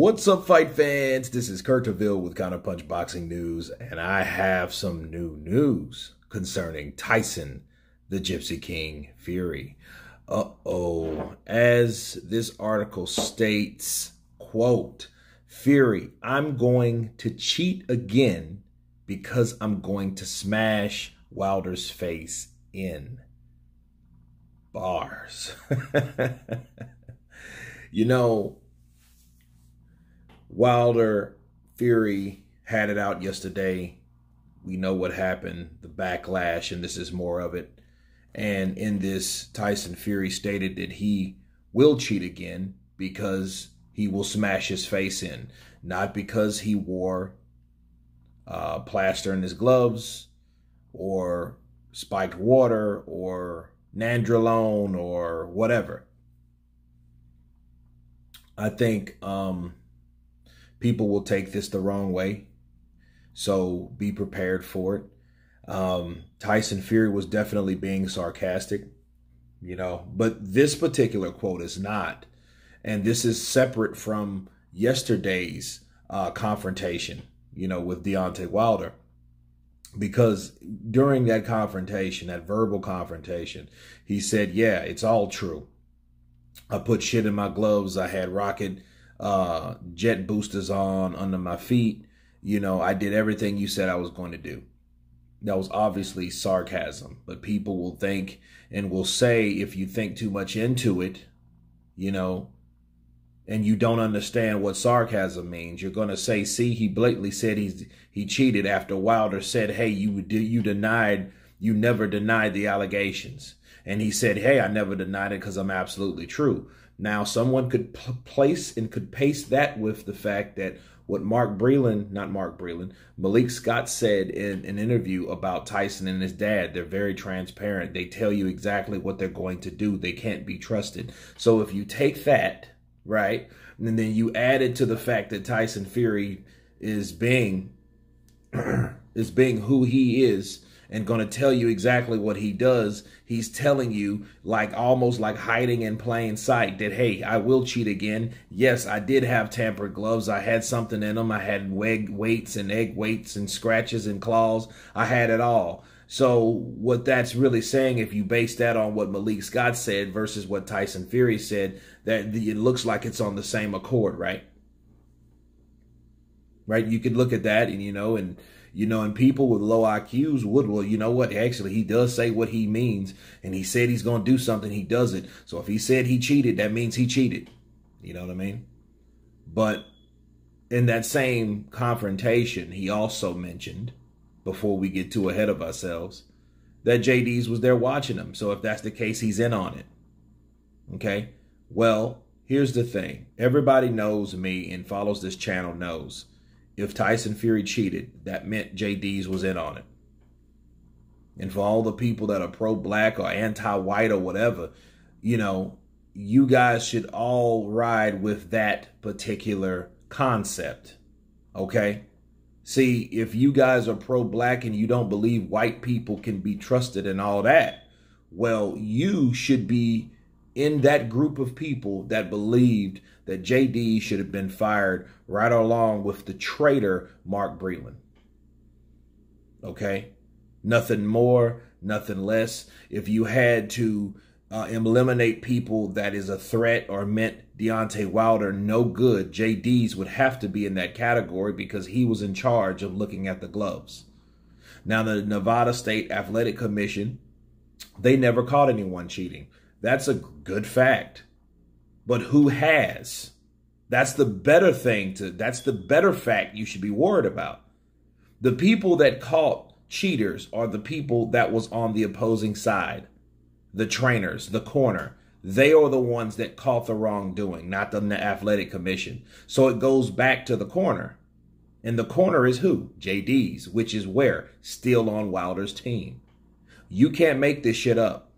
What's up, fight fans? This is Kurt DeVille with Counterpunched Boxing News, and I have some new news concerning Tyson, the Gypsy King Fury. As this article states, quote, Fury, I'm going to cheat again because I'm going to smash Wilder's face in. Bars. You know, Wilder, Fury had it out yesterday. We know what happened, the backlash, and this is more of it. And in this, Tyson Fury stated that he will cheat again because he will smash his face in. Not because he wore plaster in his gloves or spiked water or nandrolone or whatever. I think people will take this the wrong way, so be prepared for it. Tyson Fury was definitely being sarcastic, you know, but this particular quote is not. And this is separate from yesterday's confrontation, you know, with Deontay Wilder. Because during that confrontation, that verbal confrontation, he said, yeah, it's all true. I put shit in my gloves. I had rocket jet boosters on under my feet. You know, I did everything you said I was going to do. That was obviously sarcasm, but people will think and will say, if you think too much into it, you know, and you don't understand what sarcasm means, you're going to say, see, he blatantly said he cheated after Wilder said, hey, you never denied the allegations. And he said, hey, I never denied it because I'm absolutely true. Now, someone could place and could paste that with the fact that what Malik Scott said in an interview about Tyson and his dad. They're very transparent. They tell you exactly what they're going to do. They can't be trusted. So if you take that, right, and then you add it to the fact that Tyson Fury is being who he is and going to tell you exactly what he does, he's telling you, like almost like hiding in plain sight, that, hey, I will cheat again. Yes, I did have tampered gloves. I had something in them. I had egg weights and scratches and claws. I had it all. So what that's really saying, if you base that on what Malik Scott said versus what Tyson Fury said, that it looks like it's on the same accord, right? Right? You could look at that and, and people with low IQs would, well, you know what? Actually, he does say what he means, and he said he's going to do something. He does it. So if he said he cheated, that means he cheated. You know what I mean? But in that same confrontation, he also mentioned, before we get too ahead of ourselves, that JD's was there watching him. So if that's the case, he's in on it. Okay? Well, here's the thing. Everybody knows me and follows this channel knows. If Tyson Fury cheated, that meant JD's was in on it. And for all the people that are pro-black or anti-white or whatever, you guys should all ride with that particular concept. Okay? See, if you guys are pro-black and you don't believe white people can be trusted and all that, well, you should be in that group of people that believed that JD should have been fired right along with the traitor Mark Breland. Okay? Nothing more, nothing less. If you had to eliminate people that is a threat or meant Deontay Wilder no good, JD's would have to be in that category because he was in charge of looking at the gloves. Now, the Nevada State Athletic Commission, they never caught anyone cheating. That's a good fact. But who has? That's the better that's the better fact you should be worried about. The people that caught cheaters are the people that was on the opposing side. The trainers, the corner. They are the ones that caught the wrongdoing, not the athletic commission. So it goes back to the corner. And the corner is who? JD's, which is where? Still on Wilder's team. You can't make this shit up.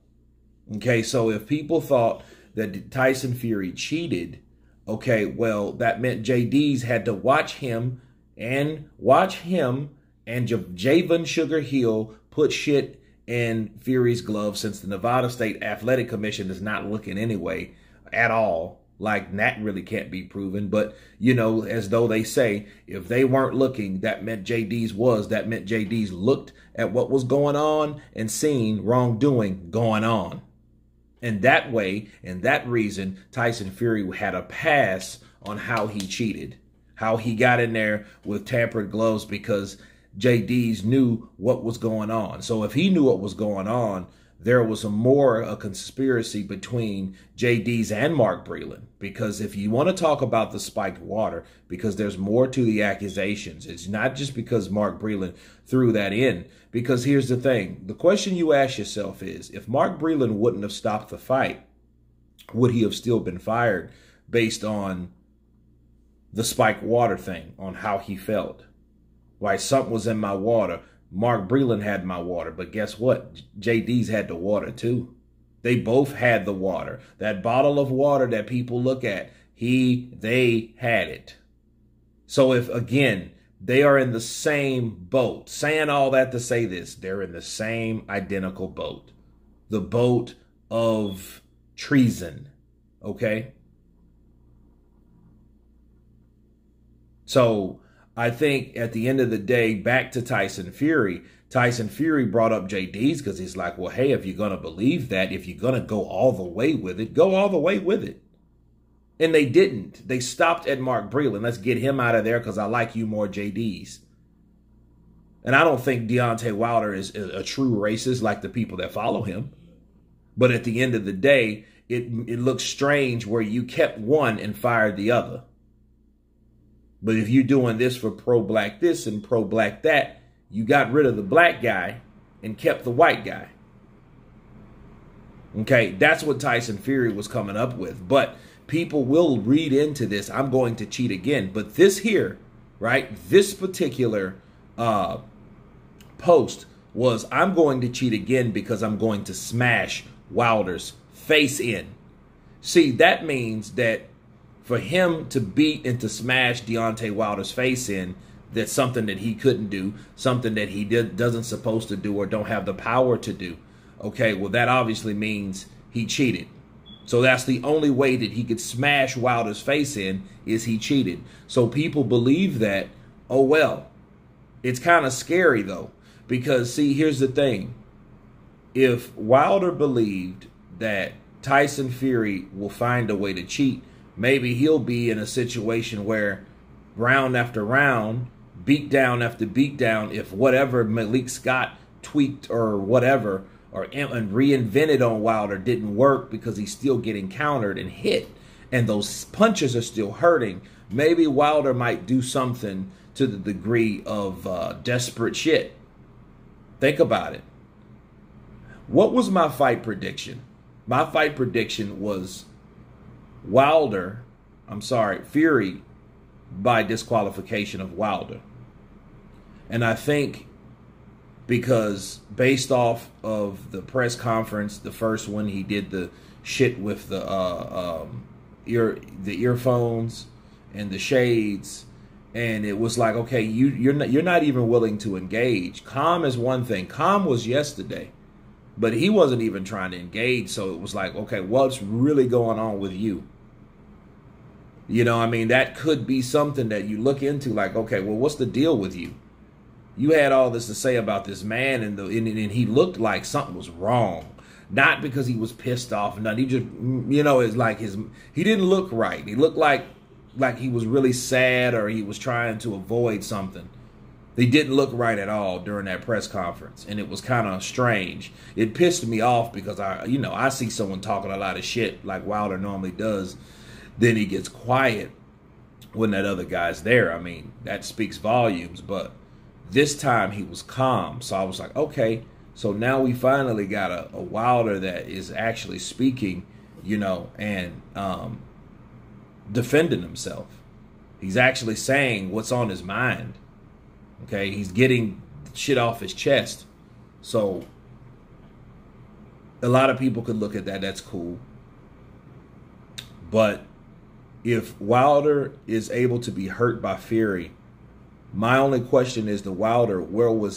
Okay, so if people thought that Tyson Fury cheated, okay, well, that meant JD's had to watch him and Javon Sugar Hill put shit in Fury's glove, since the Nevada State Athletic Commission is not looking anyway at all. Like that really can't be proven. But, you know, as though they say, if they weren't looking, that meant JD's was. That meant JD's looked at what was going on and seen wrongdoing going on. And that way, and that reason, Tyson Fury had a pass on how he cheated, how he got in there with tampered gloves, because JD's knew what was going on. So if he knew what was going on, there was a conspiracy between JD's and Mark Breland. Because if you want to talk about the spiked water, because there's more to the accusations. It's not just because Mark Breland threw that in. Because here's the thing. The question you ask yourself is, if Mark Breland wouldn't have stopped the fight, would he have still been fired based on the spiked water thing, on how he felt? Why, something was in my water. Mark Breland had my water, but guess what? JD's had the water too. They both had the water. That bottle of water that people look at, they had it. So if, again, they are in the same boat, saying all that to say this, they're in the same identical boat. The boat of treason, okay? So I think at the end of the day, back to Tyson Fury brought up JD's because he's like, well, hey, if you're going to believe that, if you're going to go all the way with it, go all the way with it. And they didn't. They stopped at Mark Breland. Let's get him out of there because I like you more, JD's. And I don't think Deontay Wilder is a true racist like the people that follow him. But at the end of the day, it looks strange where you kept one and fired the other. But if you're doing this for pro-black this and pro-black that, you got rid of the black guy and kept the white guy. Okay, that's what Tyson Fury was coming up with. But people will read into this, I'm going to cheat again. But this here, right, this particular post was, I'm going to cheat again because I'm going to smash Wilder's face in. See, that means that for him to beat and to smash Deontay Wilder's face in, that's something that he couldn't do, something that he doesn't supposed to do or don't have the power to do. Okay, well, that obviously means he cheated. So that's the only way that he could smash Wilder's face in, is he cheated. So people believe that. Oh, well, it's kind of scary, though, because, see, here's the thing. If Wilder believed that Tyson Fury will find a way to cheat, maybe he'll be in a situation where round after round, beat down after beat down, if whatever Malik Scott tweaked or whatever, and reinvented on Wilder didn't work because he's still getting countered and hit, and those punches are still hurting, maybe Wilder might do something to the degree of desperate shit. Think about it. What was my fight prediction? My fight prediction was Fury by disqualification of Wilder. And I think because based off of the press conference, the first one, he did the shit with the earphones and the shades, and it was like, okay, you're not even willing to engage. Calm is one thing. Calm was yesterday, but he wasn't even trying to engage. So it was like, okay, what's really going on with you? You know, I mean, that could be something that you look into, like, okay, well, what's the deal with you? You had all this to say about this man, and he looked like something was wrong. Not because he was pissed off, nothing. He just, you know, it's like he didn't look right. He looked like he was really sad, or he was trying to avoid something. He didn't look right at all during that press conference, and it was kind of strange. It pissed me off because I see someone talking a lot of shit like Wilder normally does. Then he gets quiet when that other guy's there. I mean, that speaks volumes, but this time he was calm. So I was like, okay, so now we finally got a Wilder that is actually speaking, you know, and defending himself. He's actually saying what's on his mind. Okay, he's getting shit off his chest. So a lot of people could look at that. That's cool. But if Wilder is able to be hurt by Fury, my only question is, the Wilder, where will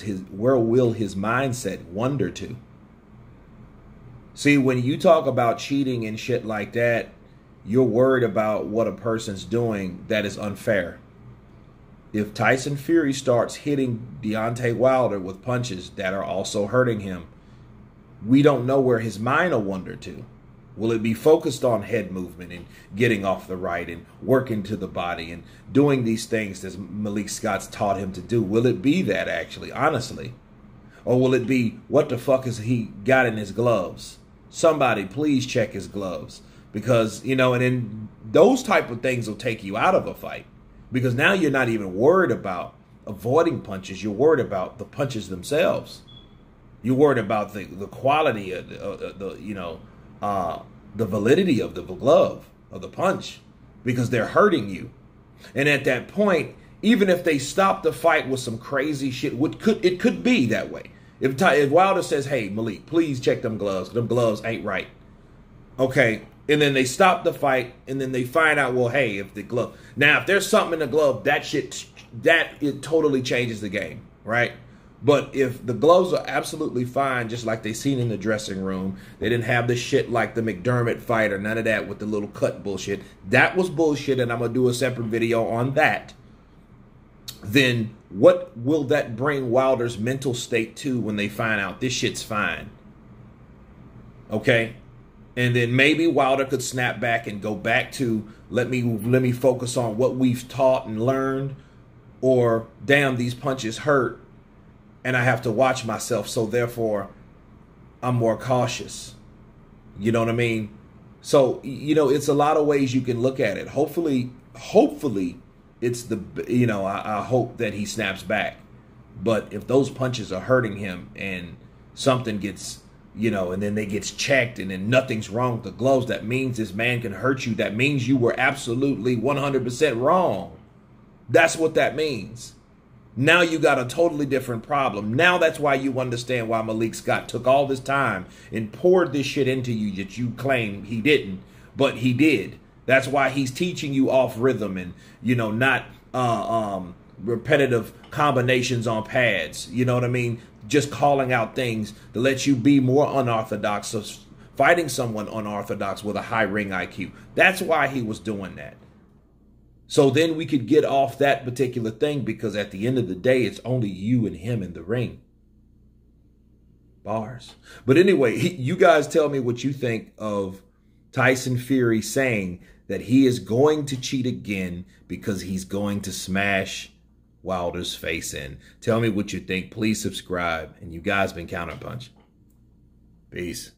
his mindset wander to? See, when you talk about cheating and shit like that, you're worried about what a person's doing that is unfair. If Tyson Fury starts hitting Deontay Wilder with punches that are also hurting him, we don't know where his mind will wander to. Will it be focused on head movement and getting off the right and working to the body and doing these things that Malik Scott's taught him to do? Will it be that, actually, honestly? Or will it be, what the fuck has he got in his gloves? Somebody please check his gloves. Because, you know, and then those type of things will take you out of a fight. Because now you're not even worried about avoiding punches. You're worried about the punches themselves. You're worried about the quality of the validity of the glove, of the punch, because they're hurting you. And at that point, even if they stop the fight with some crazy shit, it could be that way. If Wilder says, hey, Malik, please check them gloves. Them gloves ain't right. Okay. And then they stop the fight, and then they find out, well, hey, if the glove. Now, if there's something in the glove, it totally changes the game, right? But if the gloves are absolutely fine, just like they seen in the dressing room, they didn't have the shit like the McDermott fight or none of that with the little cut bullshit. That was bullshit, and I'm going to do a separate video on that. Then what will that bring Wilder's mental state to when they find out this shit's fine? Okay? And then maybe Wilder could snap back and go back to, let me focus on what we've taught and learned, or damn, these punches hurt and I have to watch myself, so therefore I'm more cautious. You know what I mean? So, you know, it's a lot of ways you can look at it. Hopefully it's I hope that he snaps back. But if those punches are hurting him and something gets, and then they gets checked and then nothing's wrong with the gloves, that means this man can hurt you. That means you were absolutely 100% wrong. That's what that means. Now you got a totally different problem. Now that's why you understand why Malik Scott took all this time and poured this shit into you that you claim he didn't, but he did. That's why he's teaching you off rhythm and, not repetitive combinations on pads. You know what I mean? Just calling out things to let you be more unorthodox, so fighting someone unorthodox with a high ring IQ. That's why he was doing that. So then we could get off that particular thing, because at the end of the day, it's only you and him in the ring. Bars. But anyway, you guys tell me what you think of Tyson Fury saying that he is going to cheat again because he's going to smash Wilder's face in. Tell me what you think. Please subscribe. And you guys been Counterpunched. Peace.